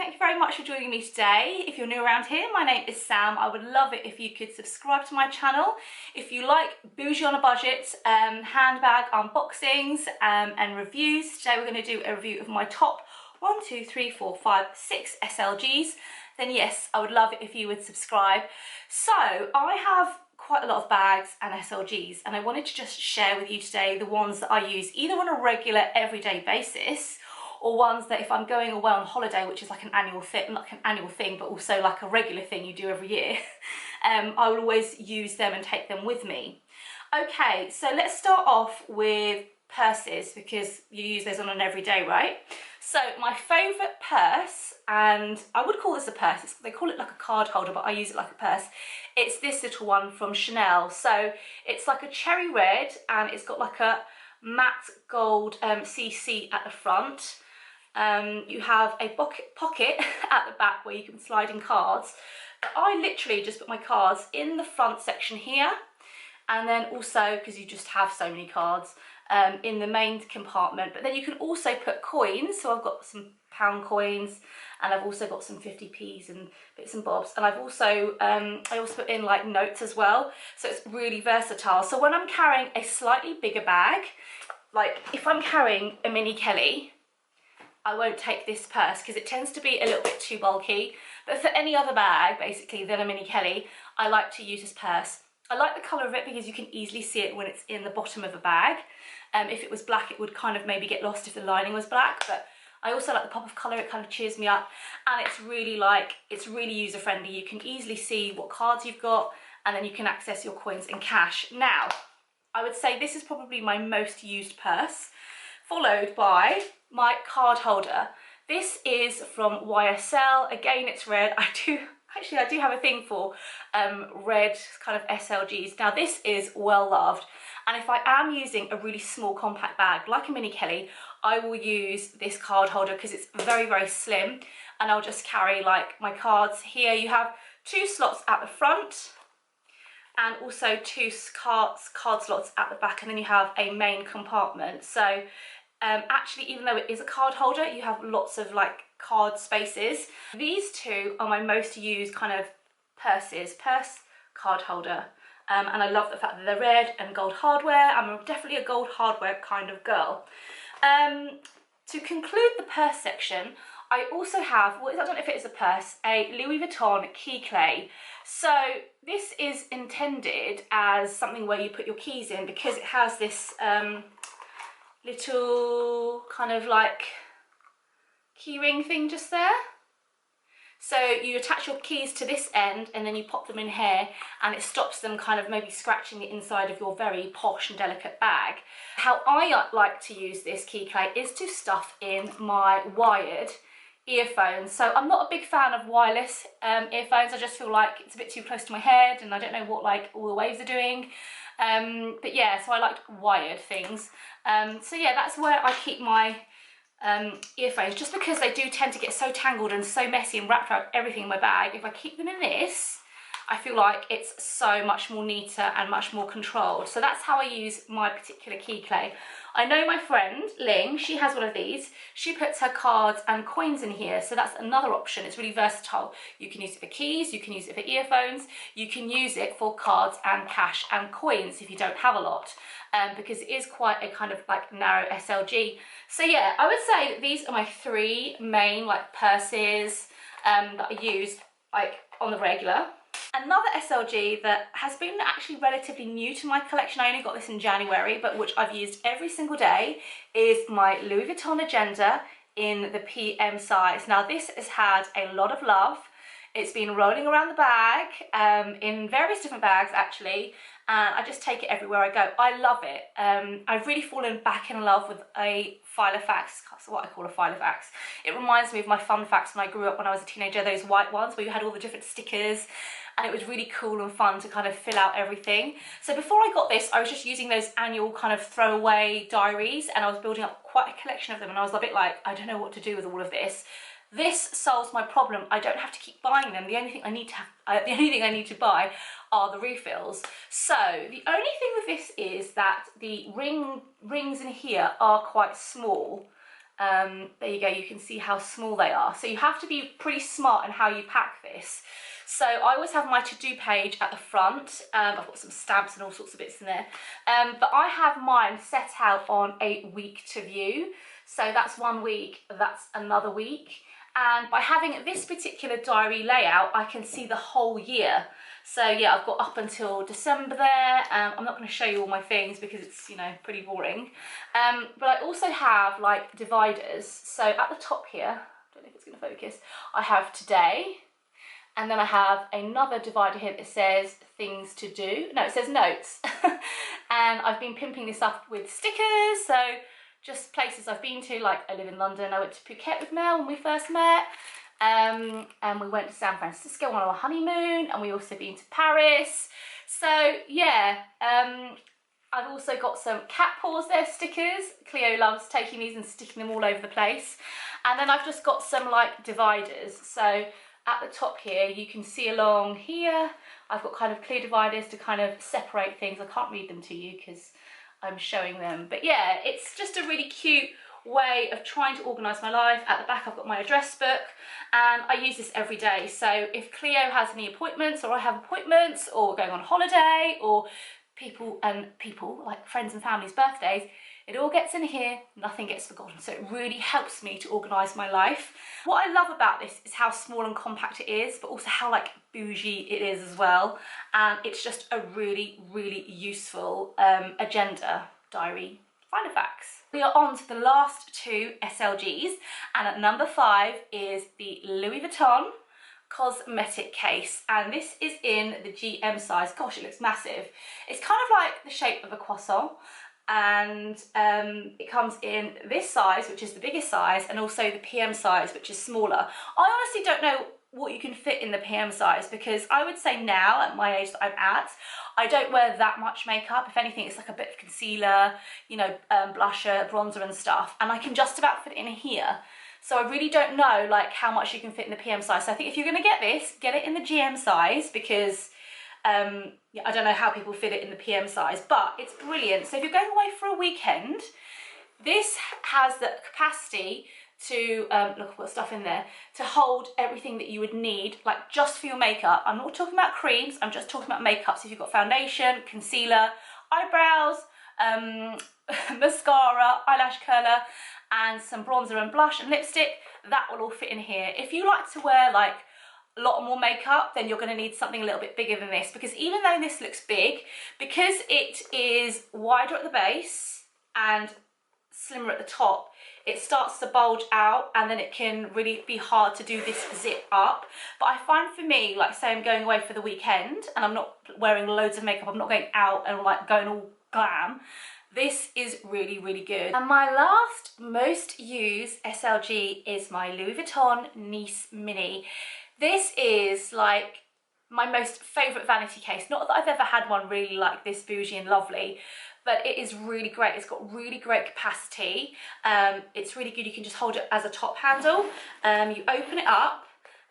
thank you very much for joining me today. If you're new around here, my name is Sam. I would love it if you could subscribe to my channel. If you like bougie on a budget handbag unboxings and reviews, today we're going to do a review of my top 1, 2, 3, 4, 5, 6 SLGs. Then yes, I would love it if you would subscribe. So I have quite a lot of bags and SLGs, and I wanted to just share with you today the ones that I use either on a regular everyday basis, or ones that if I'm going away on holiday, which is like an annual thing, not like an annual thing, but also like a regular thing you do every year, I will always use them and take them with me. Okay, so let's start off with purses, because you use those on an everyday, right? So my favourite purse, and I would call this a purse, they call it like a card holder, but I use it like a purse. It's this little one from Chanel. So it's like a cherry red, and it's got like a matte gold CC at the front. You have a pocket at the back where you can slide in cards. But I literally just put my cards in the front section here, and then also, because you just have so many cards, in the main compartment. But then you can also put coins, so I've got some pound coins, and I've also got some 50p's and bits and bobs, and I've also I also put in like notes as well, so it's really versatile. So when I'm carrying a slightly bigger bag, like if I'm carrying a mini Kelly, I won't take this purse because it tends to be a little bit too bulky. But for any other bag, basically, than a mini Kelly, I like to use this purse. I like the colour of it because you can easily see it when it's in the bottom of a bag. If it was black, it would kind of maybe get lost if the lining was black, but I also like the pop of colour. It kind of cheers me up, and it's really user friendly. You can easily see what cards you've got, and then you can access your coins and cash. Now, I would say this is probably my most used purse, followed by my card holder. This is from YSL. Again, it's red. I do have a thing for red kind of SLGs. Now this is well loved, and if I am using a really small compact bag like a mini Kelly, I will use this card holder because it's very, very slim, and I'll just carry like my cards here. You have 2 slots at the front and also 2 card slots at the back, and then you have a main compartment. So actually, even though it is a card holder, you have lots of like card spaces. These 2 are my most used kind of purses, purse, card holder. And I love the fact that they're red and gold hardware. I'm definitely a gold hardware kind of girl. To conclude the purse section, I also have, well, I don't know if it is a purse, a Louis Vuitton key clay. So this is intended as something where you put your keys in, because it has this little kind of like key ring thing just there. So you attach your keys to this end, and then you pop them in here, and it stops them kind of maybe scratching the inside of your very posh and delicate bag. How I like to use this key clay is to stuff in my wired earphones. So I'm not a big fan of wireless earphones. I just feel like it's a bit too close to my head, and I don't know what like all the waves are doing. But yeah, so I like wired things. So yeah, that's where I keep my earphones, just because they do tend to get so tangled and so messy and wrapped around everything in my bag. If I keep them in this, I feel like it's so much more neater and much more controlled. So that's how I use my particular key clay. I know my friend Ling, she has one of these. She puts her cards and coins in here, so that's another option. It's really versatile. You can use it for keys, you can use it for earphones, you can use it for cards and cash and coins if you don't have a lot, because it is quite a kind of like narrow SLG. So yeah, I would say that these are my 3 main like purses that I use like on the regular. Another SLG that has been actually relatively new to my collection, I only got this in January, but which I've used every single day, is my Louis Vuitton Agenda in the PM size. Now this has had a lot of love. It's been rolling around the bag, in various different bags actually, and I just take it everywhere I go. I love it. I've really fallen back in love with a Filofax. That's what I call a Filofax. It reminds me of my fun facts when I grew up when I was a teenager, those white ones where you had all the different stickers, and it was really cool and fun to kind of fill out everything. So before I got this, I was just using those annual kind of throwaway diaries, and I was building up quite a collection of them, and I was a bit like, I don't know what to do with all of this. This solves my problem. I don't have to keep buying them. The only thing I need to buy are the refills. So the only thing with this is that the rings in here are quite small. There you go, you can see how small they are. So you have to be pretty smart in how you pack this. So I always have my to-do page at the front. I've got some stamps and all sorts of bits in there. But I have mine set out on a week to view. So that's 1 week, that's another week. And by having this particular diary layout, I can see the whole year. So yeah, I've got up until December there. I'm not going to show you all my things because it's, you know, pretty boring. But I also have like dividers. So at the top here, I don't know if it's going to focus, I have today. And then I have another divider here that says things to do. No, it says notes. And I've been pimping this up with stickers. So just places I've been to, like I live in London. I went to Phuket with Mel when we first met. And we went to San Francisco on our honeymoon, and we also been to Paris. So yeah, I've also got some cat paws there, stickers. Cleo loves taking these and sticking them all over the place. And then I've just got some like dividers. So at the top here, you can see along here, I've got kind of clear dividers to kind of separate things. I can't read them to you because I'm showing them. But yeah, it's just a really cute way of trying to organise my life. At the back I've got my address book, and I use this every day. So if Cleo has any appointments, or I have appointments, or we're going on holiday, or people like friends and family's birthdays, it all gets in here, nothing gets forgotten. So it really helps me to organise my life. What I love about this is how small and compact it is, but also how like bougie it is as well. And it's just a really, really useful agenda diary. Finder facts. We are on to the last 2 SLGs, and at number 5 is the Louis Vuitton Cosmetic Case, and this is in the GM size. Gosh, it looks massive. It's kind of like the shape of a croissant, and it comes in this size, which is the biggest size, and also the PM size, which is smaller. I honestly don't know what you can fit in the PM size, because I would say now at my age that I'm at, I don't wear that much makeup. If anything, it's like a bit of concealer, you know, blusher, bronzer and stuff, and I can just about fit it in here. So I really don't know like how much you can fit in the PM size. So I think if you're going to get this, get it in the GM size, because yeah, I don't know how people fit it in the PM size, but it's brilliant. So if you're going away for a weekend, this has the capacity to, look, I've got stuff in there, to hold everything that you would need, like just for your makeup. I'm not talking about creams, I'm just talking about makeup. So if you've got foundation, concealer, eyebrows, mascara, eyelash curler, and some bronzer and blush and lipstick, that will all fit in here. If you like to wear like a lot more makeup, then you're going to need something a little bit bigger than this, because even though this looks big, because it is wider at the base and slimmer at the top, it starts to bulge out, and then it can really be hard to do this zip up. But I find for me, like say I'm going away for the weekend and I'm not wearing loads of makeup, I'm not going out and like going all glam, this is really, really good. And my last most used SLG is my Louis Vuitton Nice Mini. This is like my most favourite vanity case. Not that I've ever had one really like this bougie and lovely, but it is really great. It's got really great capacity. It's really good. You can just hold it as a top handle. You open it up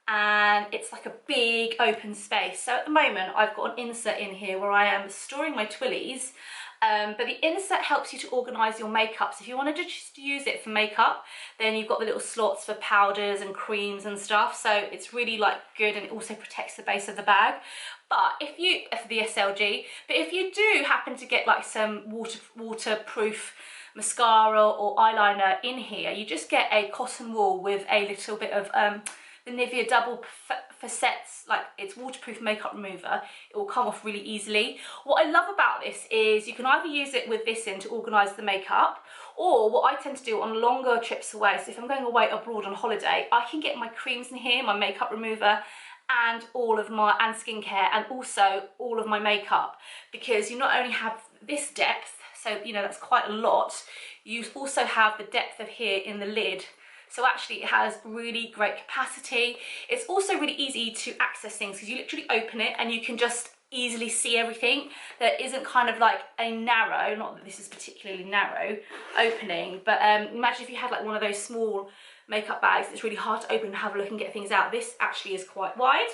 and it's like a big open space. So at the moment I've got an insert in here where I am storing my twillies. But the insert helps you to organise your makeup. So if you wanted to just use it for makeup, then you've got the little slots for powders and creams and stuff. So it's really like good, and it also protects the base of the bag. But if you, for the SLG, but if you do happen to get like some waterproof mascara or eyeliner in here, you just get a cotton wool with a little bit of the Nivea double facets, like it's waterproof makeup remover. It will come off really easily. What I love about this is you can either use it with this in to organise the makeup, or what I tend to do on longer trips away, so if I'm going away abroad on holiday, I can get my creams in here, my makeup remover, and all of my, and skincare, and also all of my makeup, because you not only have this depth, so you know that's quite a lot, you also have the depth of here in the lid. So actually it has really great capacity. It's also really easy to access things, because you literally open it and you can just easily see everything. There isn't kind of like a narrow, not that this is particularly narrow, opening, but imagine if you had like one of those small makeup bags, it's really hard to open and have a look and get things out. This actually is quite wide.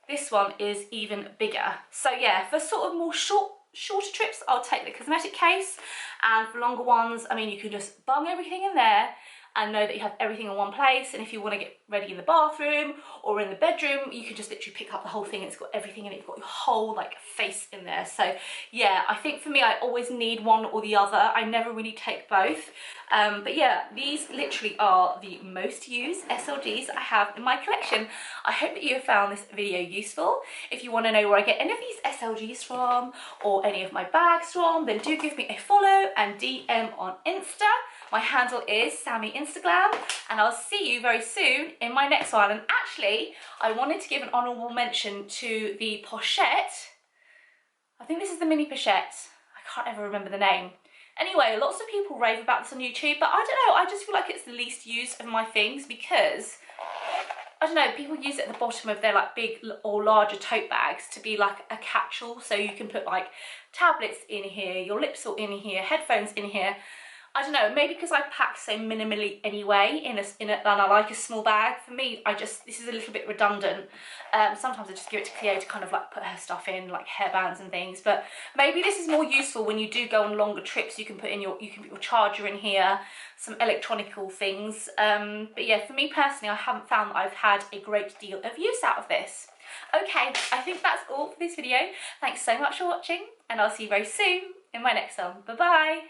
This one is even bigger. So yeah, for sort of more shorter trips, I'll take the Cosmetic Case, and for longer ones, I mean, you can just bung everything in there, and know that you have everything in one place. And if you want to get ready in the bathroom or in the bedroom, you can just literally pick up the whole thing and it's got everything in it. You've got your whole like face in there. So yeah, I think for me, I always need one or the other. I never really take both. But yeah, these literally are the most used SLGs I have in my collection. I hope that you have found this video useful. If you want to know where I get any of these SLGs from or any of my bags from, then do give me a follow and DM on Insta. My handle is Sammy Instagram, and I'll see you very soon in my next one. And actually, I wanted to give an honourable mention to the pochette. I think this is the mini pochette. I can't ever remember the name. Anyway, lots of people rave about this on YouTube, but I don't know, I just feel like it's the least used of my things because, I don't know, people use it at the bottom of their like big or larger tote bags to be like a catch-all, so you can put like tablets in here, your lip salt in here, headphones in here. I don't know, maybe because I pack so minimally anyway and I like a small bag. For me, this is a little bit redundant. Sometimes I just give it to Cleo to kind of like put her stuff in, like hairbands and things. But maybe this is more useful when you do go on longer trips. You can put your charger in here, some electronical things. But yeah, for me personally, I haven't found that I've had a great deal of use out of this. Okay, I think that's all for this video. Thanks so much for watching, and I'll see you very soon in my next one. Bye bye.